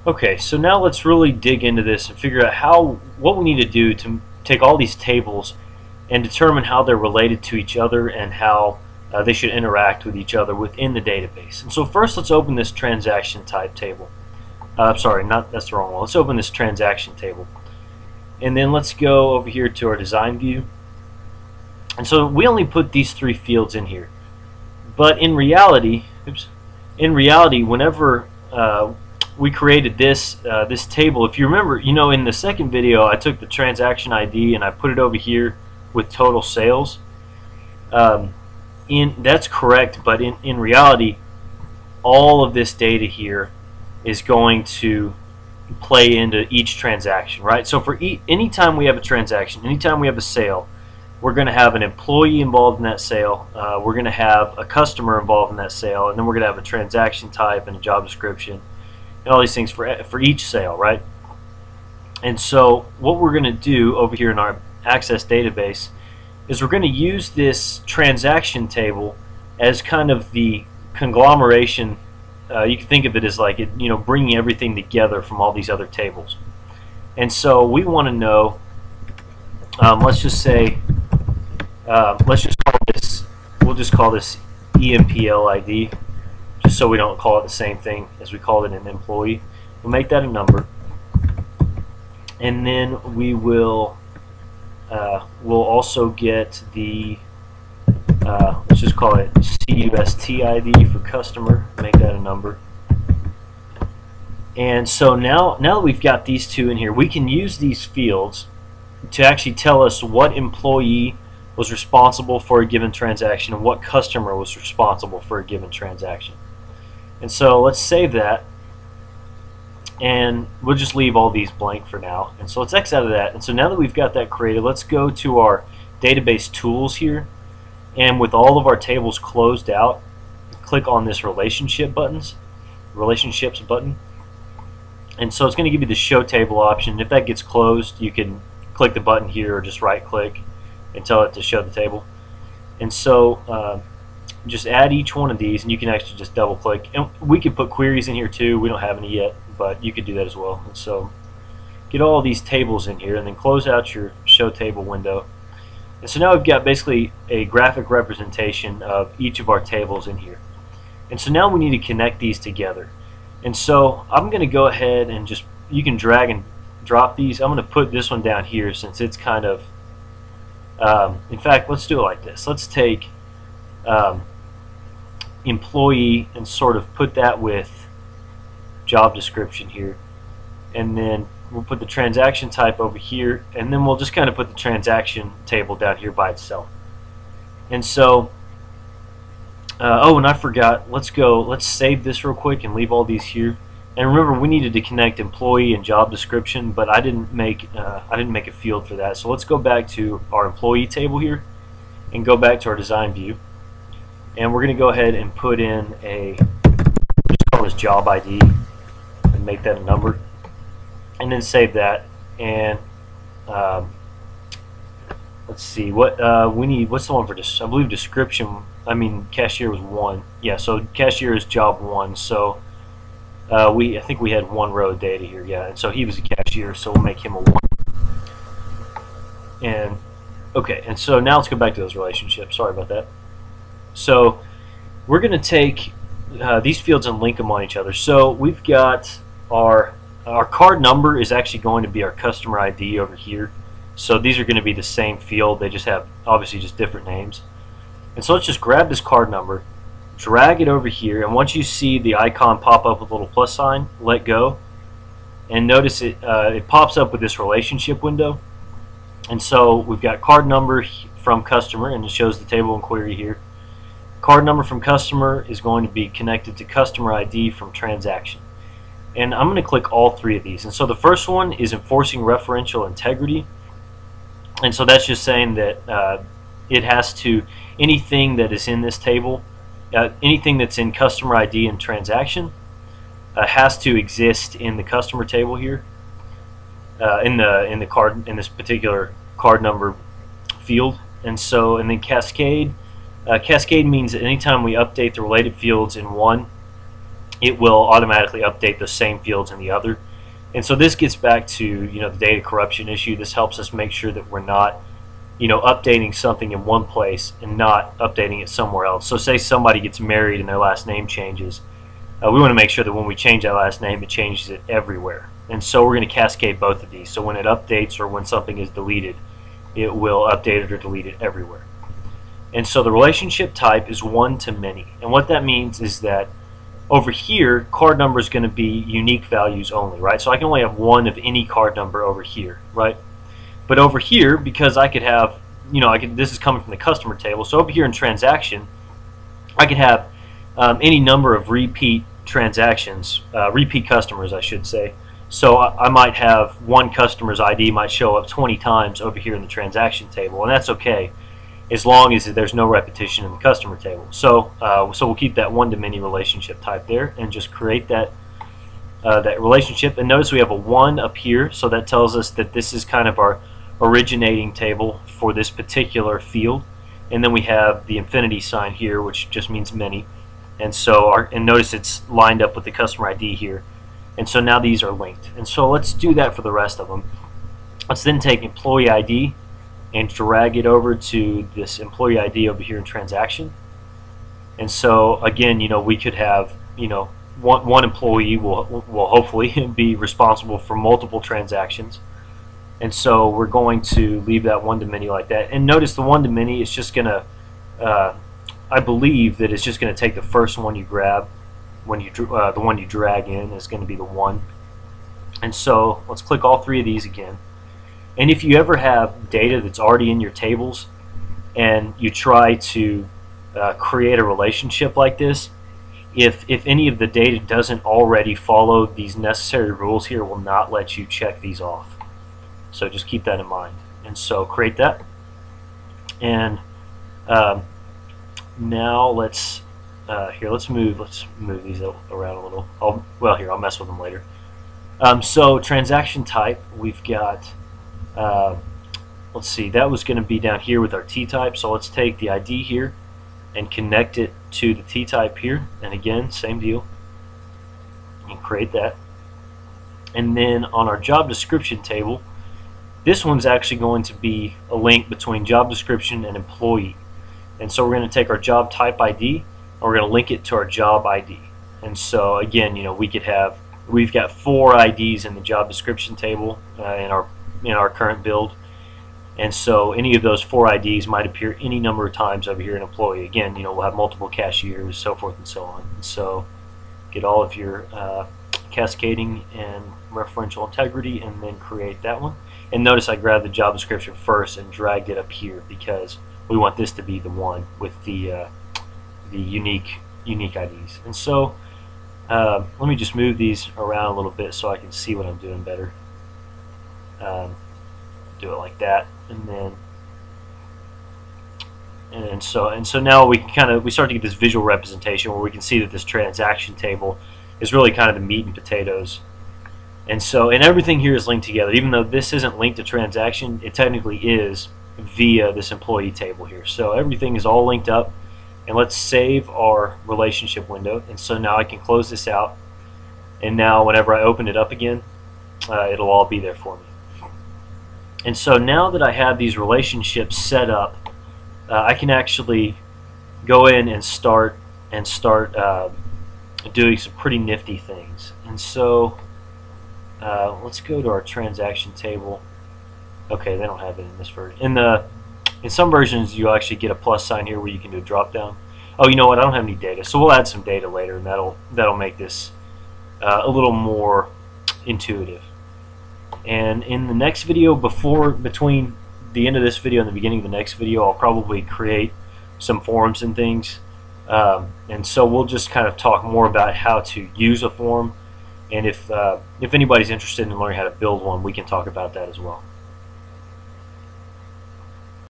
Okay, so now let's really dig into this and figure out what we need to do to take all these tables and determine how they're related to each other and how they should interact with each other within the database. And so first, let's open this transaction type table. Sorry, that's the wrong one. Let's open this transaction table, and then let's go over here to our design view. And so we only put these three fields in here, but in reality, whenever we created this table, if you remember, in the second video, I took the transaction ID and I put it over here with total sales. That's correct, but in reality, all of this data here is going to play into each transaction, right? So for anytime we have a transaction, anytime we have a sale, we're going to have an employee involved in that sale, we're going to have a customer involved in that sale, and then we're going to have a transaction type and a job description and all these things for each sale, right? And so what we're going to do over here in our Access database is we're going to use this transaction table as kind of the conglomeration. You can think of it as like bringing everything together from all these other tables. And so we want to know, let's just say, let's just call this, we'll just call this EMPL ID, just so we don't call it the same thing as we called it an employee. We'll make that a number, and then we will we'll also get the let's just call it CUST ID for customer, make that a number. And so now that we've got these two in here, we can use these fields to actually tell us what employee was responsible for a given transaction and what customer was responsible for a given transaction. And so let's save that, and we'll just leave all these blank for now. And so let's X out of that. And so now that we've got that created, let's go to our database tools here, and with all of our tables closed out, click on this relationships button. And so it's going to give you the show table option. If that gets closed, you can click the button here or just right click and tell it to show the table. And so just add each one of these, and you can actually just double click, and we could put queries in here too. We don't have any yet, but you could do that as well. And so get all these tables in here and then close out your show table window. And so now we've got basically a graphic representation of each of our tables in here. And so now we need to connect these together. And so I'm going to go ahead and you can drag and drop these. I'm going to put this one down here since it's kind of, in fact, let's do it like this. Let's take employee and sort of put that with job description here, and then we'll put the transaction type over here, and then we'll just kind of put the transaction table down here by itself. And so oh, and I forgot, let's save this real quick and leave all these here. And remember, we needed to connect employee and job description, but I didn't make a field for that. So let's go back to our employee table here and go back to our design view, and we're going to go ahead and put in just call this job ID and make that a number, and then save that. And let's see what we need. What's the one for this? I believe description. I mean, cashier was 1. Yeah, so cashier is job 1. So I think we had 1 row of data here. Yeah, and so he was a cashier, so we'll make him a 1. And okay, and so now let's go back to those relationships. Sorry about that. So we're going to take these fields and link them on each other. So we've got our card number is actually going to be our customer ID over here. So these are going to be the same field. They just have obviously just different names. And so let's just grab this card number, drag it over here, and once you see the icon pop up with a little plus sign, let go, and notice it pops up with this relationship window. And so we've got card number from customer, and it shows the table and query here. Card number from customer is going to be connected to customer ID from transaction. And I'm going to click all 3 of these. And so the first one is enforcing referential integrity. And so that's just saying that it has to, anything that is in this table, anything that's in customer ID and transaction has to exist in the customer table here, in this particular card number field. And so, and then cascade. Cascade means that anytime we update the related fields in one, it will automatically update the same fields in the other. And so this gets back to the data corruption issue. This helps us make sure that we're not updating something in one place and not updating it somewhere else. So say somebody gets married and their last name changes. We want to make sure that when we change that last name, it changes it everywhere. And so we're going to cascade both of these. So when it updates or when something is deleted, it will update it or delete it everywhere. And so the relationship type is one to many. And what that means is that over here, card number is going to be unique values only, right? So I can only have one of any card number over here, right? But over here, because I could have, this is coming from the customer table. So over here in transaction, I could have any number of repeat transactions, repeat customers, I should say. So I might have one customer's ID might show up 20 times over here in the transaction table, and that's okay, as long as there's no repetition in the customer table. So we'll keep that one-to-many relationship type there, and just create that that relationship. And notice we have a 1 up here, so that tells us that this is kind of our originating table for this particular field. And then we have the infinity sign here, which just means many. And so and notice it's lined up with the customer ID here. And so now these are linked. And so let's do that for the rest of them. Let's then take employee ID and drag it over to this employee ID over here in transaction. And so again, we could have, one employee will hopefully be responsible for multiple transactions. And so we're going to leave that one-to-many like that. And notice the one-to-many is just going to, I believe that it's just going to take the first one you grab, the one you drag in is going to be the 1. And so let's click all 3 of these again. And if you ever have data that's already in your tables and you try to create a relationship like this, if any of the data doesn't already follow these necessary rules here, it will not let you check these off. So just keep that in mind. And so create that. And now let's move these around a little. I'll mess with them later. So transaction type, we've got. Let's see, that was going to be down here with our T-type. So let's take the ID here and connect it to the T-type here. And again, same deal. You can create that. And then on our job description table, this one's actually going to be a link between job description and employee. And so we're going to take our job type ID and we're going to link it to our job ID. And so again, we've got 4 IDs in the job description table in our current build. And so any of those 4 IDs might appear any number of times over here in employee. Again, we'll have multiple cashiers, so forth and so on. And so get all of your cascading and referential integrity and then create that one. And notice I grabbed the job description first and dragged it up here because we want this to be the one with the unique IDs. And so let me just move these around a little bit so I can see what I'm doing better. Do it like that, and so now we start to get this visual representation where we can see that this transaction table is really kind of the meat and potatoes. And everything here is linked together. Even though this isn't linked to transaction, it technically is via this employee table here. So everything is all linked up. And let's save our relationship window. And so now I can close this out. And now whenever I open it up again, it'll all be there for me. And so now that I have these relationships set up, I can actually go in and start doing some pretty nifty things. And so let's go to our transaction table. Okay, they don't have it in this version. In some versions, you actually get a plus sign here where you can do a drop down. Oh, you know what? I don't have any data, so we'll add some data later, and that'll make this a little more intuitive. And in the next video, between the end of this video and the beginning of the next video, I'll probably create some forms and things. And so we'll just kind of talk more about how to use a form. And if anybody's interested in learning how to build one, we can talk about that as well.